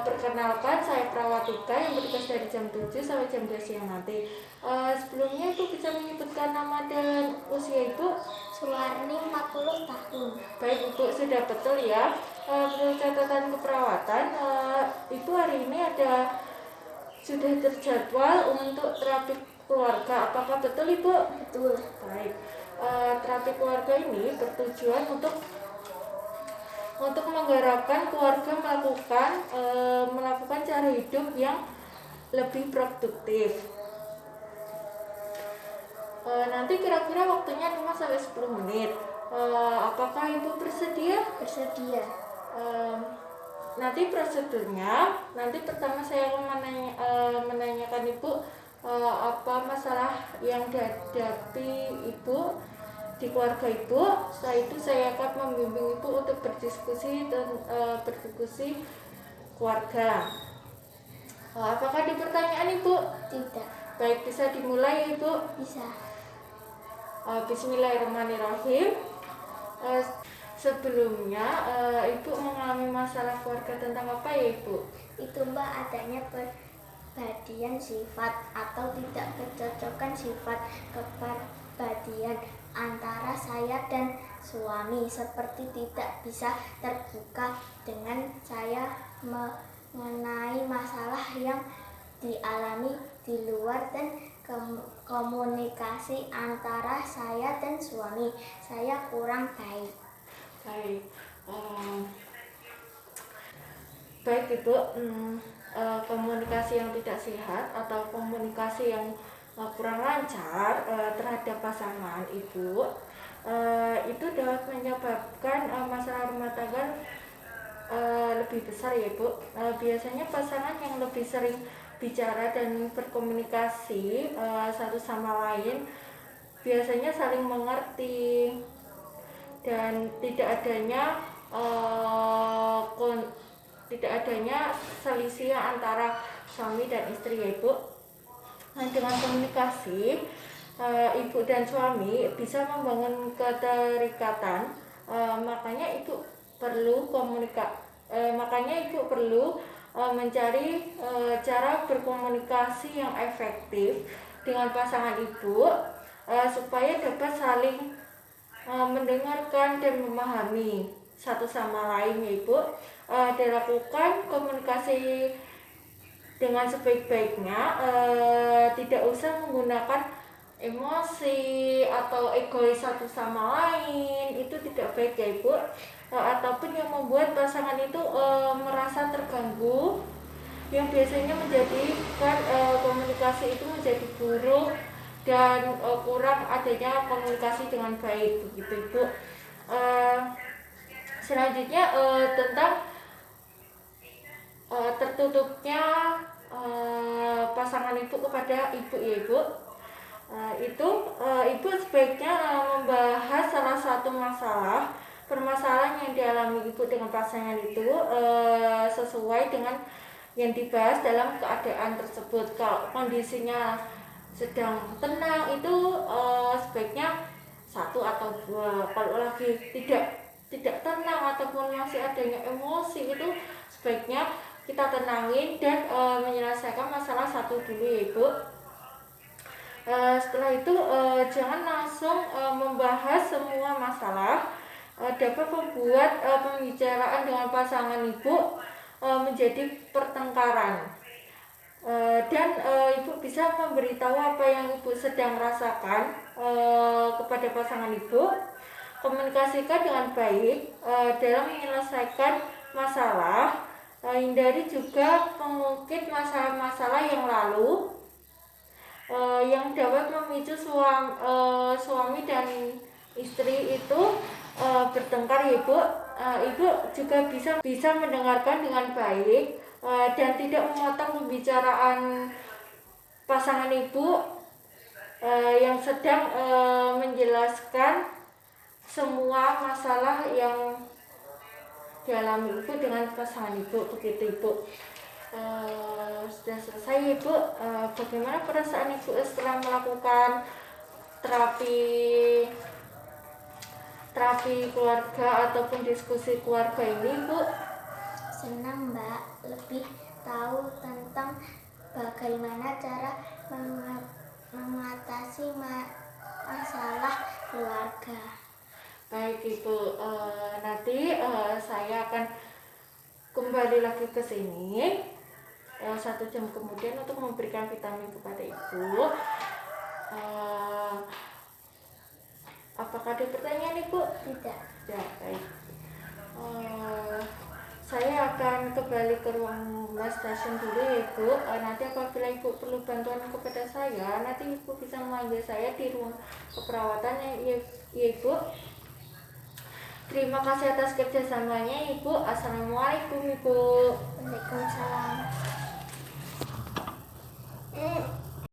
perkenalkan saya Prawatika yang bertugas dari jam 7 sampai jam 2 siang nanti. Sebelumnya Ibu bisa menyebutkan nama dan usia Ibu? Suwarni 40 tahun. Baik Ibu, sudah betul ya. Menurut catatan keperawatan, Ibu hari ini sudah terjadwal untuk terapi keluarga. Apakah betul Ibu? Betul. Baik. Terapi keluarga ini bertujuan untuk menggerakkan keluarga melakukan cara hidup yang lebih produktif. Nanti kira-kira waktunya 5 sampai 10 menit. Apakah Ibu bersedia? Bersedia. Nanti prosedurnya, nanti pertama saya akan menanyakan Ibu apa masalah yang dihadapi Ibu di keluarga Ibu. Setelah itu saya akan membimbing Ibu untuk berdiskusi berdiskusi keluarga. Apakah ada pertanyaan Ibu? Tidak. Baik, bisa dimulai Ibu? Bisa. Bismillahirrahmanirrahim. Sebelumnya Ibu mengalami masalah keluarga tentang apa ya Ibu? Itu Mbak, adanya perbedaan sifat atau tidak kecocokan sifat kepribadian antara saya dan suami, seperti tidak bisa terbuka dengan saya mengenai masalah yang dialami di luar, dan komunikasi antara saya dan suami saya kurang baik. Baik Ibu, komunikasi yang tidak sehat atau komunikasi yang kurang lancar terhadap pasangan Ibu itu dapat menyebabkan masalah rumah tangga lebih besar ya Ibu. Biasanya pasangan yang lebih sering bicara dan berkomunikasi satu sama lain biasanya saling mengerti dan tidak adanya selisih antara suami dan istri ya Ibu. Nah, dengan komunikasi Ibu dan suami bisa membangun keterikatan. Makanya Ibu perlu mencari cara berkomunikasi yang efektif dengan pasangan Ibu supaya dapat saling mendengarkan dan memahami satu sama lain ya Ibu. Dilakukan komunikasi dengan sebaik-baiknya, tidak usah menggunakan emosi atau egois satu sama lain, itu tidak baik ya Ibu. Ataupun yang membuat pasangan itu merasa terganggu, yang biasanya menjadikan komunikasi itu menjadi buruk dan kurang adanya komunikasi dengan baik begitu Ibu. Selanjutnya tentang tertutupnya pasangan Ibu kepada Ibu ya Ibu. Ibu sebaiknya membahas salah satu permasalahan yang dialami Ibu dengan pasangan itu sesuai dengan yang dibahas dalam keadaan tersebut. Kalau kondisinya sedang tenang itu sebaiknya 1 atau 2. Kalau lagi tidak tenang ataupun masih adanya emosi, itu sebaiknya kita tenangin dan menyelesaikan masalah satu dulu ya Ibu. Setelah itu jangan langsung membahas semua masalah. Dapat membuat pembicaraan dengan pasangan Ibu menjadi pertengkaran. Dan Ibu bisa memberitahu apa yang Ibu sedang rasakan kepada pasangan Ibu. Komunikasikan dengan baik dalam menyelesaikan masalah. Hindari juga mengungkit masalah-masalah yang lalu yang dapat memicu suami dan istri itu bertengkar ya Ibu. Ibu juga bisa mendengarkan dengan baik dan tidak memotong pembicaraan pasangan Ibu yang sedang menjelaskan semua masalah yang dialami Ibu dengan pasangan Ibu begitu Ibu. Sudah selesai Ibu. Bagaimana perasaan Ibu setelah melakukan terapi keluarga ataupun diskusi keluarga ini Ibu? Senang, Mbak, lebih tahu tentang bagaimana cara mengatasi masalah keluarga. Baik Ibu, nanti saya akan kembali lagi ke sini 1 jam kemudian untuk memberikan vitamin kepada Ibu. Apakah ada pertanyaan Ibu? Tidak. Ya, baik. Saya akan kembali ke ruang stasiun dulu ya Ibu. Nanti apabila Ibu perlu bantuan kepada saya, nanti Ibu bisa memanggil saya di ruang keperawatan ya Ibu. Terima kasih atas kerjasamanya Ibu. Assalamualaikum Ibu. Waalaikumsalam.